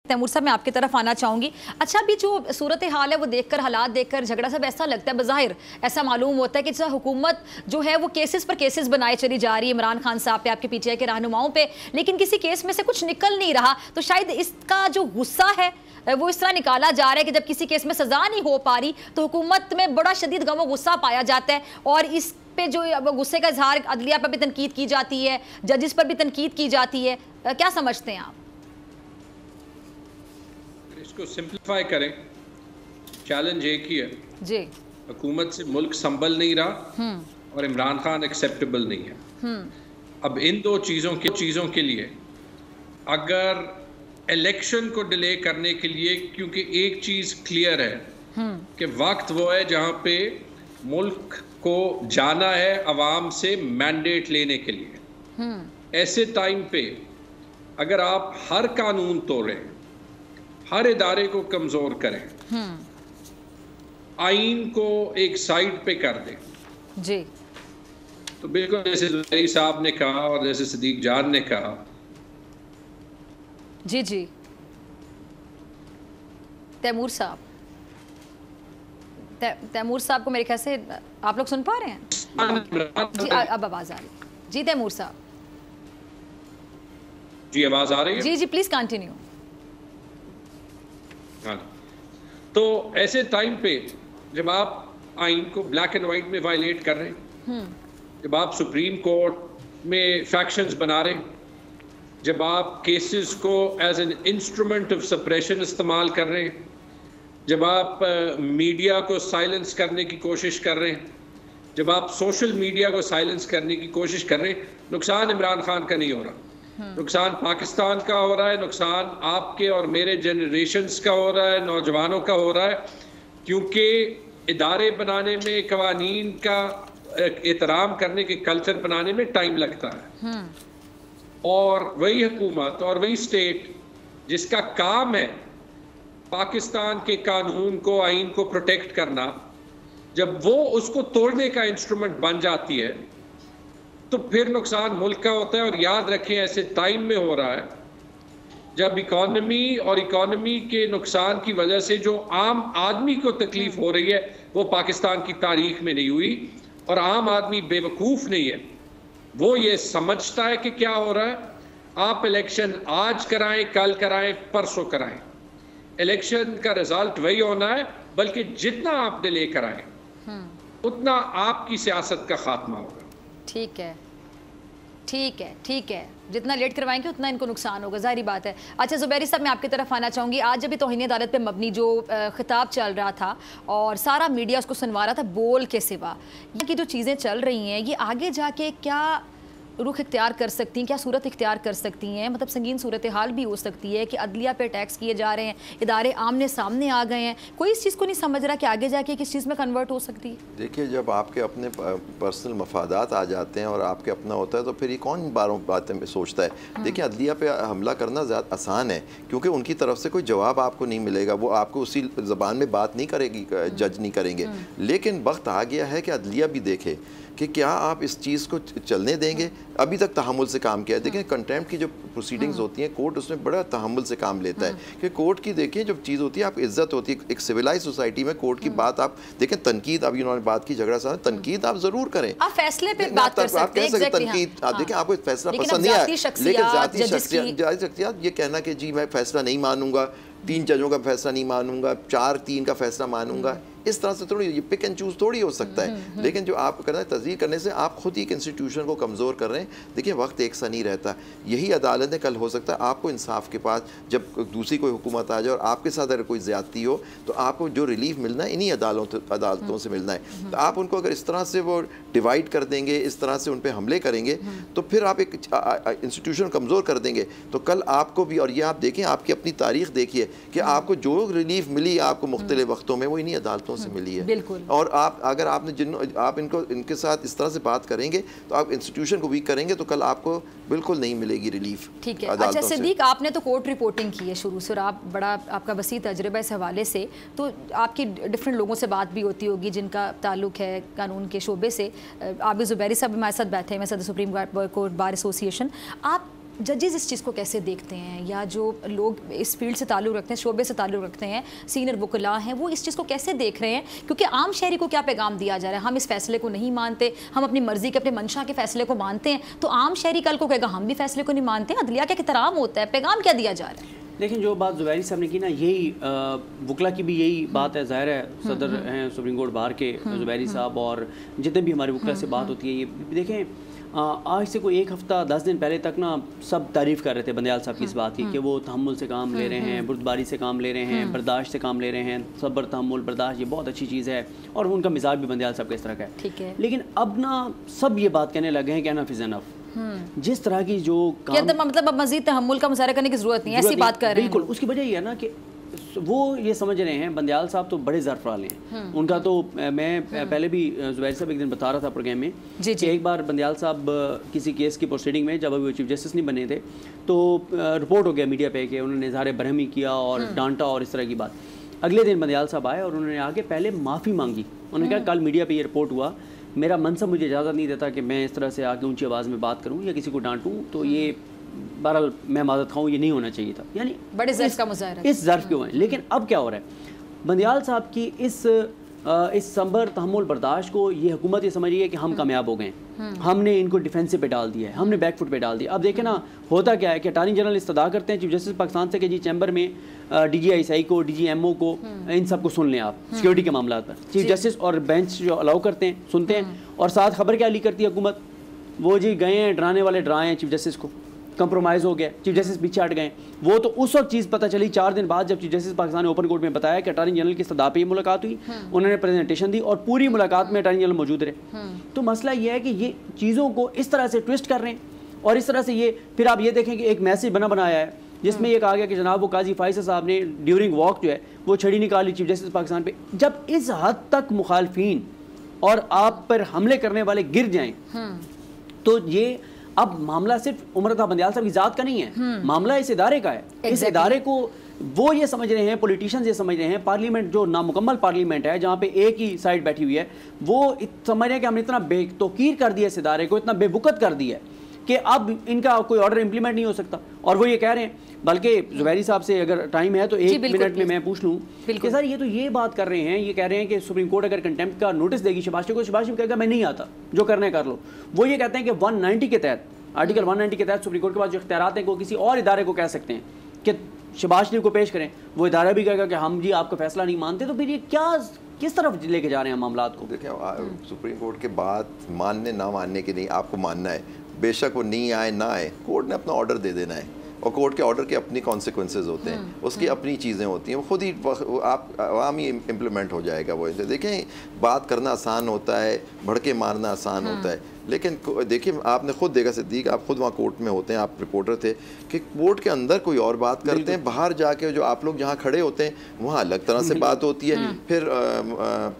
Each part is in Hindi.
तैमूर साहब मैं आपकी तरफ आना चाहूँगी। अच्छा, अभी जो सूरत हाल है वो देखकर, हालात देखकर झगड़ा सब ऐसा लगता है, बज़ाहिर ऐसा मालूम होता है कि जैसा हुकूमत जो है वो केसेस पर केसेस बनाए चली जा रही है इमरान खान साहब पे, आपके पीछे के रहनुमाओं पे, लेकिन किसी केस में से कुछ निकल नहीं रहा। तो शायद इसका जो गुस्सा है वो इस तरह निकाला जा रहा है कि जब किसी केस में सजा नहीं हो पा रही तो हुकूमत में बड़ा शदीद गम गुस्सा पाया जाता है, और इस पे जो गुस्से का इजहार अदलिया पर भी तनकीद की जाती है, जजेस पर भी तनकीद की जाती है। क्या समझते हैं आप? इसको सिंप्लीफाई करें, चैलेंज एक ही है जी, हुकूमत से मुल्क संभल नहीं रहा और इमरान खान एक्सेप्टेबल नहीं है। अब इन दो चीज़ों के लिए अगर इलेक्शन को डिले करने के लिए, क्योंकि एक चीज़ क्लियर है कि वक्त वो है जहाँ पे मुल्क को जाना है अवाम से मैंडेट लेने के लिए, ऐसे टाइम पे अगर आप हर कानून तोड़ें, हर इदारे को कमज़ोर करें, आइन को एक साइड पे कर दें जी, तो बिल्कुल जैसे ज़ुबैरी साहब ने कहा और जैसे सदीक जान ने कहा जी जी तैमूर साहब को मेरे ख्याल से आप लोग सुन पा रहे हैं जी? अब आवाज़ आ रही है जी तैमूर साहब? जी आवाज़ आ रही है? जी जी प्लीज़ कंटिन्यू। हाँ, तो ऐसे टाइम पे जब आप आइन को ब्लैक एंड वाइट में वायलेट कर रहे हैं, जब आप सुप्रीम कोर्ट में फैक्शंस बना रहे हैं, जब आप केसेस को as an instrument of suppression इस्तेमाल कर रहे हैं, जब आप मीडिया को साइलेंस करने की कोशिश कर रहे हैं, जब आप सोशल मीडिया को साइलेंस करने की कोशिश कर रहे हैं, नुकसान इमरान खान का नहीं हो रहा, नुकसान पाकिस्तान का हो रहा है, नुकसान आपके और मेरे जनरेशन्स का हो रहा है, नौजवानों का हो रहा है, क्योंकि इदारे बनाने में, कवानीन का एहतराम करने के कल्चर बनाने में टाइम लगता है, और वही हुकूमत और वही स्टेट जिसका काम है पाकिस्तान के कानून को, आइन को प्रोटेक्ट करना, जब वो उसको तोड़ने का इंस्ट्रूमेंट बन जाती है तो फिर नुकसान मुल्क का होता है। और याद रखें ऐसे टाइम में हो रहा है जब इकॉनमी के नुकसान की वजह से जो आम आदमी को तकलीफ हो रही है वो पाकिस्तान की तारीख में नहीं हुई, और आम आदमी बेवकूफ़ नहीं है, वो ये समझता है कि क्या हो रहा है। आप इलेक्शन आज कराएं, कल कराएं, परसों कराएं, इलेक्शन का रिजल्ट वही होना है, बल्कि जितना आप डिले कराएं उतना आपकी सियासत का खात्मा होगा। ठीक है, ठीक है, ठीक है, जितना लेट करवाएंगे उतना इनको नुकसान होगा, जाहिर बात है। अच्छा ज़ुबैरी साहब मैं आपकी तरफ आना चाहूँगी। आज जब भी तौहीन अदालत पे मबनी जो खिताब चल रहा था और सारा मीडिया उसको सुनवा रहा था बोल के सिवा, ये की जो चीज़ें चल रही हैं ये आगे जाके क्या रुख इख्तियार कर सकती हैं, क्या सूरत इख्तियार कर सकती हैं? मतलब संगीन सूरत हाल भी हो सकती है कि अदलिया पे टैक्स किए जा रहे हैं, इदारे आमने सामने आ गए हैं, कोई इस चीज़ को नहीं समझ रहा कि आगे जाके किस चीज़ में कन्वर्ट हो सकती है। देखिए, जब आपके अपने पर्सनल मफादात आ जाते हैं और आपके अपना होता है तो फिर ये कौन बातें सोचता है। देखिए, अदलिया पे हमला करना ज़्यादा आसान है क्योंकि उनकी तरफ से कोई जवाब आपको नहीं मिलेगा, वो आपको उसी ज़बान में बात नहीं करेगी, जज नहीं करेंगे। लेकिन वक्त आ गया है कि अदलिया भी देखे कि क्या आप इस चीज़ को चलने देंगे। अभी तक तहम्मुल से काम किया है। देखिए, कंटेम्प्ट की जो प्रोसीडिंग्स होती हैं, कोर्ट उसमें बड़ा तहम्मुल से काम लेता है कि कोर्ट की देखिए जो चीज़ होती है, आप इज्जत होती है एक सिविलाइज सोसाइटी में। कोर्ट की बात आप देखें, तनकीद, अभी उन्होंने बात की झगड़ा साहब, तनकीद आप ज़रूर करें, आप फैसले पे बात कर सकते हैं, तनकीद आप देखें, आपको फैसला पसंद नहीं आया, लेकिन जाती शख्सियत ये कहना कि जी मैं फैसला नहीं मानूंगा, 3 जजों का फैसला नहीं मानूंगा, 4-3 का फैसला मानूंगा, इस तरह से थोड़ी ये पिक एंड चूज थोड़ी हो सकता है। लेकिन जो आप करना है, तस्दीक करने से आप खुद ही एक इंस्टीट्यूशन को कमज़ोर कर रहे हैं। देखिए, वक्त एक सा नहीं रहता। यही अदालतें कल हो सकता है आपको इंसाफ के पास जब दूसरी कोई हुकूमत आ जाए और आपके साथ अगर कोई ज़्यादती हो तो आपको जो रिलीफ मिलना है इन्हीं अदालतों से मिलना है। तो आप उनको अगर इस तरह से वो डिवाइड कर देंगे, इस तरह से उन पर हमले करेंगे तो फिर आप एक इंस्टीट्यूशन कमज़ोर कर देंगे। तो कल आपको भी, और ये आप देखें, आपकी अपनी तारीख देखिए कि आपको जो रिलीफ मिली आपको मुख्तलिफ वक्तों में वो इन्हीं अदालतों से मिली है। बिल्कुल। और आप अगर आप इनके साथ इस तरह से बात करेंगे तो आप इंस्टीट्यूशन को वीक करेंगे तो कल आपको बिल्कुल नहीं मिलेगी रिलीफ। ठीक है। अच्छा सिद्दीक, आपने तो कोर्ट रिपोर्टिंग की है शुरू से और आप बड़ा आपका वसी तजुर्बा इस हवाले से, तो आपकी डिफरेंट लोगों से बात भी होती होगी जिनका ताल्लुक है कानून के शोबे से। आबिद ज़ुबैरी साहब हमारे साथ बैठे हैं, मैं सदर सुप्रीम कोर्ट बार एसोसिएशन। आप जजेस इस चीज़ को कैसे देखते हैं, या जो लोग इस फील्ड से ताल्लुक़ रखते हैं, शोबे से ताल्लुक़ रखते हैं, सीनियर वकला हैं, वो इस चीज़ को कैसे देख रहे हैं? क्योंकि आम शहरी को क्या पैगाम दिया जा रहा है, हम इस फैसले को नहीं मानते, हम अपनी मर्जी के, अपने मंशा के फैसले को मानते हैं, तो आम शहरी कल को कहेगा हम भी फैसले को नहीं मानते, अदलिया का एहतराम होता है, पैगाम क्या दिया जा रहा है? लेकिन जो बात ज़ुबैरी साहब ने की ना, यही वकला की भी यही बात है। ज़ाहिर है सदर हैं सुप्रीम कोर्ट बार के ज़ुबैरी साहब, और जितने भी हमारे वकला से बात होती है, ये देखें आज से कोई 1 हफ़्ता 10 दिन पहले तक ना सब तारीफ़ कर रहे थे बंदयाल साहब की इस बात की कि वो तहम्मुल से काम ले रहे हैं, बुर्दबारी से काम ले रहे हैं, बर्दाश्त से काम ले रहे हैं, सब्र तहम्मुल बर्दाश्त, ये बहुत अच्छी चीज़ है, और उनका मिजाज भी बंदयाल साहब का इस तरह का है। ठीक है, लेकिन अब ना सब ये बात कहने लगे हैं कि एनफ इज़ एनफ। जिस तरह की जो मतलब अब मज़ीद तहम्मुल का मुज़ाहरा करने की ज़रूरत नहीं है, ऐसी बात कर रहे हैं। बिल्कुल, उसकी वजह ये है ना कि वो ये समझ रहे हैं, बंदयाल साहब तो बड़े ज़र्फ वाले हैं। उनका तो मैं पहले भी ज़ुबैर साहब एक दिन बता रहा था प्रोग्राम में कि एक बार बंदयाल साहब किसी केस की प्रोसीडिंग में जब अभी वो चीफ जस्टिस नहीं बने थे, तो रिपोर्ट हो गया मीडिया पे कि उन्होंने इज़हार बरहमी किया और डांटा और इस तरह की बात। अगले दिन बंदयाल साहब आए और उन्होंने आके पहले माफ़ी मांगी। उन्होंने कहा कल मीडिया पर ये रिपोर्ट हुआ, मेरा मनसब मुझे इजाज़त नहीं देता कि मैं इस तरह से आके ऊंची आवाज़ में बात करूं या किसी को डांटूं, तो ये बहरहाल मैं माज़रत खाऊं, ये नहीं होना चाहिए था। यानी बड़े ज़र्फ़ का मुज़ाहरा, इस ज़र्फ़ क्यों है। लेकिन अब क्या हो रहा है, बंदयाल साहब की इस सब्र तहम्मुल बर्दाश्त को ये हुकूमत ये समझ रही है कि हम कामयाब हो गए, हमने इनको डिफेंसिव पे डाल दिया है, हमने बैकफुट पे डाल दिया। अब देखें ना, होता क्या है कि अटॉर्नी जनरल इस्तदा करते हैं चीफ जस्टिस पाकिस्तान से कि जी चैम्बर में DGISI को, DGMO को, इन सब को सुन लें आप सिक्योरिटी के मामला पर। चीफ जस्टिस और बेंच जो अलाउ करते हैं, सुनते हैं, और साथ खबर क्या ली करती है हुकूमत, वो जी गए हैं डराने वाले डराए हैं चीफ जस्टिस को, कंप्रोमाइज़ हो गया, चीफ जस्टिस पीछे हट गए। वो तो उस वक्त चीज़ पता चली 4 दिन बाद जब चीफ जस्टिस पाकिस्तान ने ओपन कोर्ट में बताया कि अटॉर्नी जनरल की इस्तदा पे मुलाकात हुई, उन्होंने प्रेजेंटेशन दी और पूरी मुलाकात में अटॉर्नी जनरल मौजूद रहे। तो मसला ये है कि ये चीज़ों को इस तरह से ट्विस्ट कर रहे हैं, और इस तरह से ये फिर आप ये देखें कि एक मैसेज बनाया है जिसमें ये कहा गया कि जनाब वो काजी फाइज़ साहब ने ड्यूरिंग वॉक जो है वो छड़ी निकाली चीफ जस्टिस पाकिस्तान पे। जब इस हद तक मुखालफीन और आप पर हमले करने वाले गिर जाएं, तो ये अब मामला सिर्फ उमर बंदयाल साहब की ज़ात का नहीं है, मामला इस इदारे का है। इस इदारे को वो ये समझ रहे हैं, पॉलिटिशियंस ये समझ रहे हैं, पार्लियामेंट जो नामुकम्मल पार्लियामेंट है जहाँ पे एक ही साइड बैठी हुई है, वो समझ रहे हैं कि हमने इतना बेतौकीर कर दिया इस इदारे को, इतना बेबुकत कर दिया है कि अब इनका कोई ऑर्डर इंप्लीमेंट नहीं हो सकता। और वो ये कह रहे हैं, बल्कि ज़ुबैरी साहब से अगर टाइम है तो 1 मिनट में मैं पूछ लूँ कि सर ये तो ये बात कर रहे हैं, ये कह रहे हैं कि सुप्रीम कोर्ट अगर कंटेम्प्ट का नोटिस देगी शबाशी को, शबाशी कहेगा मैं नहीं आता, जो करना है कर लो। वो ये कहते हैं कि 190 के तहत, आर्टिकल 190 के तहत सुप्रीम कोर्ट के पास जो इख्तियारात हैं वो किसी और इदारे को कह सकते हैं कि शबाशी को पेश करें, वो इदारा भी कहेगा कि हम जी आपका फैसला नहीं मानते। तो फिर ये क्या किस तरफ लेके जा रहे हैं मामलात को? देखिए, सुप्रीम कोर्ट के बात मानने ना मानने की नहीं, आपको मानना है, बेशक वो नहीं आए ना आए, कोर्ट ने अपना ऑर्डर दे देना है, और कोर्ट के ऑर्डर के अपनी कॉन्सिक्वेंसेज होते हैं, उसकी अपनी चीज़ें होती हैं, वो खुद ही आप आवामी इम्प्लीमेंट हो जाएगा। वो देखें, बात करना आसान होता है, भड़के मारना आसान होता है, लेकिन देखिए आपने खुद देखा सिद्दीक, आप खुद वहाँ कोर्ट में होते हैं, आप रिपोर्टर थे, कि कोर्ट के अंदर कोई और बात करते हैं, बाहर जाके जो आप लोग जहाँ खड़े होते हैं वहाँ अलग तरह से बात होती है, फिर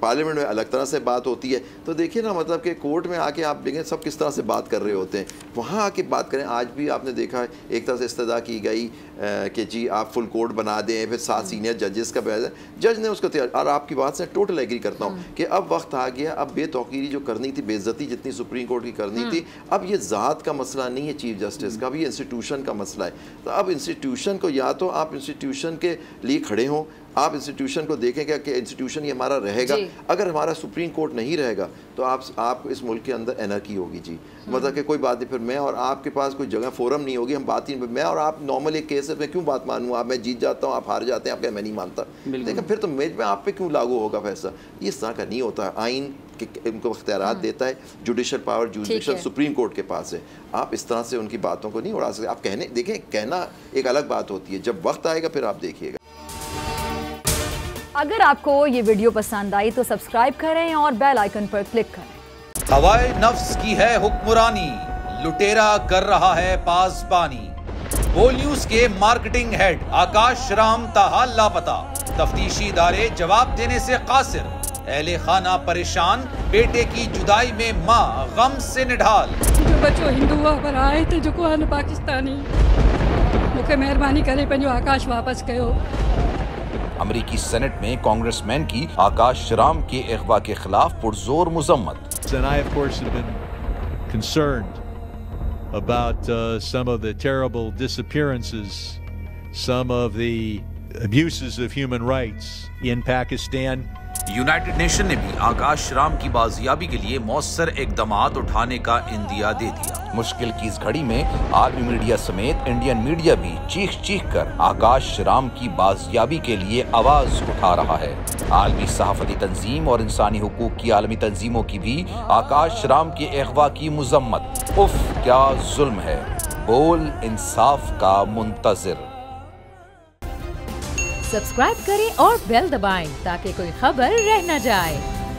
पार्लियामेंट में अलग तरह से बात होती है। तो देखिए ना, मतलब कि कोर्ट में आके आप देखें सब किस तरह से बात कर रहे होते हैं, वहाँ आके बात करें। आज भी आपने देखा है एक तरह से इस्तदा की गई कि जी आप फुल कोर्ट बना दें, फिर 7 सीनियर जजेस का बयान, जज ने उसको तैयार। और आपकी बात से टोटल एग्री करता हूँ कि अब वक्त आ गया, अब बेतौकीरी जो करनी थी, बेइज्जती जितनी सुप्रीम कोर्ट की करनी थी, अब ये ज़ात का मसला नहीं है चीफ जस्टिस का, अब ये इंस्टीट्यूशन का मसला है। तो अब इंस्टीट्यूशन को, या तो आप इंस्टीट्यूशन के लिए खड़े हों, आप इंस्टीट्यूशन को देखें कि इंस्टीट्यूशन ये हमारा रहेगा। अगर हमारा सुप्रीम कोर्ट नहीं रहेगा तो आप इस मुल्क के अंदर एनर्की होगी जी, मतलब कि कोई बात नहीं, फिर मैं और आपके पास कोई जगह फोरम नहीं होगी, हम बात ही, मैं और आप नॉर्मल एक केस में क्यों बात मानूँ, आप मैं जीत जाता हूँ, आप हार जाते हैं, आप क्या मैं नहीं मानता, लेकिन फिर तो मेज में आप पे क्यों लागू होगा फैसला। ये इस तरह का नहीं होता। आइन इनको इख्तियारात देता है, judicial power judicial supreme court के पास है, आप इस तरह से उनकी बातों को नहीं उड़ा सकते। आप कहने देखें, कहना एक अलग बात होती है, जब वक्त आएगा फिर आप देखिएगा। अगर आपको ये वीडियो पसंद आई तो सब्सक्राइब करें और बेल आइकन पर क्लिक करें। हवाए नफ्स की है हुक्मरानी, लुटेरा कर रहा है पासबानी। बोल न्यूज के मार्केटिंग हेड आकाश राम ताहा लापता, तफ्तीशी इदारे जवाब देने से कासिर, अहले खाना परेशान, बेटे की जुदाई में माँ गम से निढाल। जो बच्चों हिंदू पर आए थे जो को पाकिस्तानी, मुझे मेहरबानी करे पंहिंजो आकाश वापस कयो। अमेरिकी सेनेट में कांग्रेसमैन की आकाश राम के अगवा के खिलाफ पुरजोर मुजम्मत। And I, of course, have been concerned about some of the terrible disappearances, some of the abuses of human rights in Pakistan. United nation ने भी आकाश राम की बाजियाबी के लिए मौसर इकदामात उठाने का इंदिया दे दिया। मुश्किल की इस घड़ी में आर्मी मीडिया समेत इंडियन मीडिया भी चीख कर आकाश राम की बाजियाबी के लिए आवाज उठा रहा है। आलमी सहाफती तंजीम और इंसानी हुकूक की आलमी तंजीमों की भी आकाश राम के अगवा की मुजम्मत। उफ क्या जुल्म है, बोल इंसाफ का मुंतजिर। सब्सक्राइब करें और बेल दबाएं ताकि कोई खबर रह न जाए।